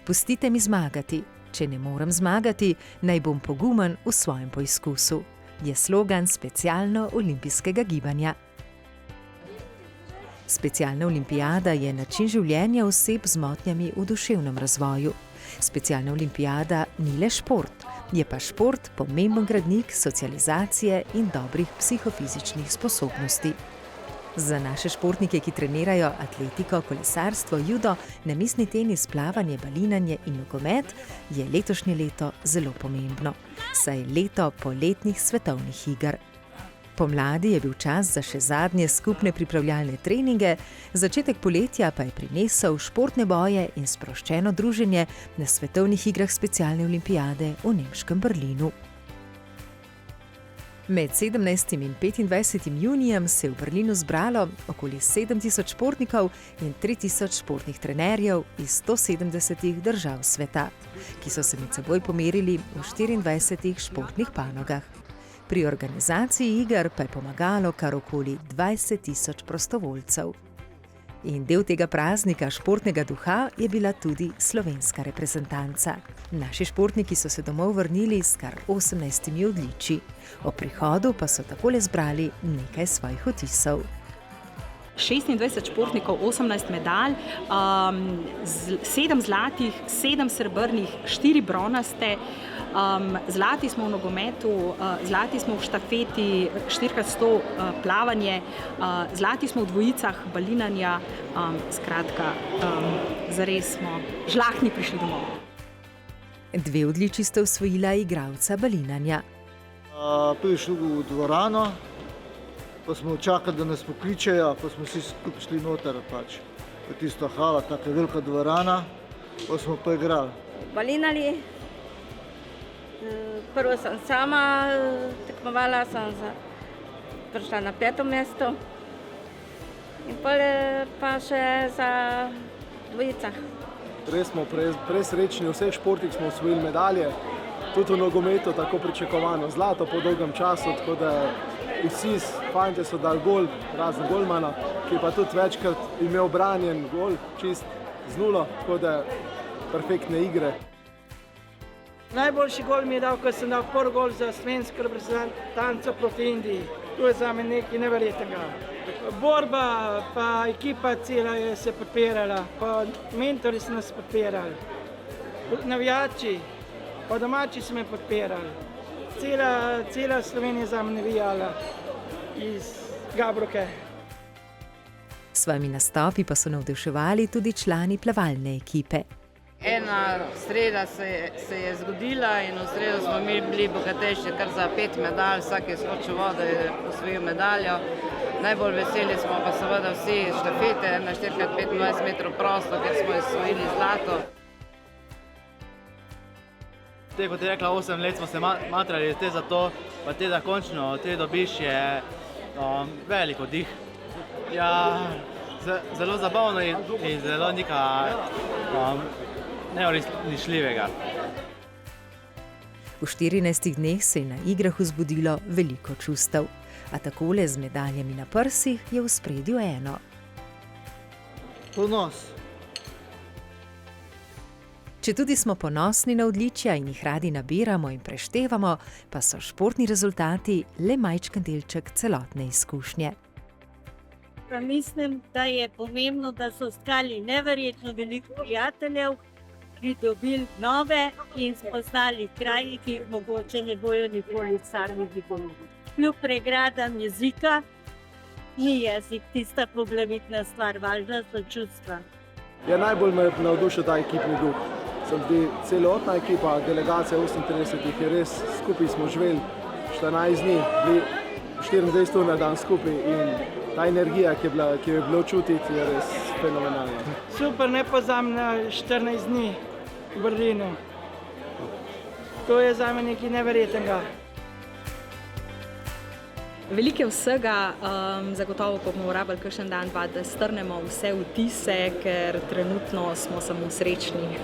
Pustite mi zmagati. Če ne morem zmagati, naj bom pogumen v svojem poizkusu, je slogan specialno olimpijskega gibanja. Specialna olimpijada je način življenja oseb z motnjami v duševnem razvoju. Specialna olimpijada ni le šport, je pa šport pomemben gradnik socializacije in dobrih psihofizičnih sposobnosti. Za naše športnike, ki trenirajo atletiko, kolesarstvo, judo, namizni tenis, plavanje, balinanje in nogomet, je letošnje leto zelo pomembno, saj je leto poletnih svetovnih iger. Pomladi je bil čas za še zadnje skupne pripravljalne treninge, začetek poletja pa je prinesel športne boje in sproščeno druženje na svetovnih igrah specialne olimpijade v nemškem Berlinu. Med 17. in 25. junijem se je v Berlinu zbralo okoli 7000 športnikov in 3000 športnih trenerjev iz 170 držav sveta, ki so se med seboj pomerili v 24 športnih panogah. Pri organizaciji iger pa je pomagalo kar okoli 20 000 prostovoljcev. In del tega praznika športnega duha je bila tudi slovenska reprezentanca. Naši športniki so se domov vrnili s kar 18 odličji. Ob prihodu pa so takole zbrali nekaj svojih vtisov. 26 športnikov, 18 medalj, 7 zlatih, 7 srebrnih, 4 bronaste, zlati smo v nogometu, zlati smo v štafeti 4x100 plavanje, zlati smo v dvojicah balinanja, skratka, zares smo žlahtni prišli domov. 2 odličji sta osvojila igralca balinanja. Prišli v dvorano, pa smo čakali, da nas pokličejo, pa smo vsi skupaj šli noter, pač. V tisto hala, taka velika dvorana, pa smo pa igrali. Balinali. Prvo sem sama tekmovala, sem prišla na 5. mesto. In pa še za dvojicah. Res smo presrečni, v vseh športih smo osvojili medalje, tudi v nogometu tako pričakovano, zlato po dolgem času, tako da vsi fantje so dali gol, razen golmana, ki je pa tudi večkrat imel branjen gol, čist z 0, tako da perfektne igre. Najboljši gol mi je dal, ko sem dal prvi gol za slovensko reprezentanco proti Indiji. To je za me nekaj neverjetnega. Borba pa ekipa cela je se podpirala, pa mentori so nas podpirali. Navijači, pa domači so me podpirali. Cela Slovenija za me navijala iz Gabroke. S svojimi nastopi pa so navduševali tudi člani plavalne ekipe. Ena sreda se je zgodila in v sredo smo mi bili bogatejši kar za 5 medalj, vsak je skočil vodo in osvojil medaljo. Najbolj veseli smo pa seveda vsi štafete na 4x25 metrov prosto, ker smo osvojili zlato. Kot je rekla, 8 let smo se matrali za to, pa da končno te dobiš, je velik oddih. Ja, zelo zabavno in zelo nekaj neuresničljivega. V 14 dneh se je na igrah vzbudilo veliko čustev, a takole z medaljami na prsih je v ospredju eno. Ponos. Četudi smo ponosni na odličja in jih radi nabiramo in preštevamo, pa so športni rezultati le majčken delček celotne izkušnje. Mislim, da je pomembno, da so ostali neverjetno veliko prijateljev, pridobili nove in spoznali kraji, ki jih mogoče ne bojo nikoli sami videli. Kljub pregradam jezika, ni jezik tista poglavitna stvar, važna so čustva. Ja, najbolj me navdušil ta ekipni duh. Sem zdi celotna ekipa, delegacija 38 je res, skupaj smo živeli 14 dni, bili 24 ur na dan skupaj in ta energija, ki jo je bilo čutiti, je res fenomenalna. Super, nepozabna 14 dni v Berlinu. To je za me nekaj neverjetnega. Veliko je vsega, zagotovo pa bomo rabili kakšen dan, dva, da strnemo vse vtise, ker trenutno smo samo srečni.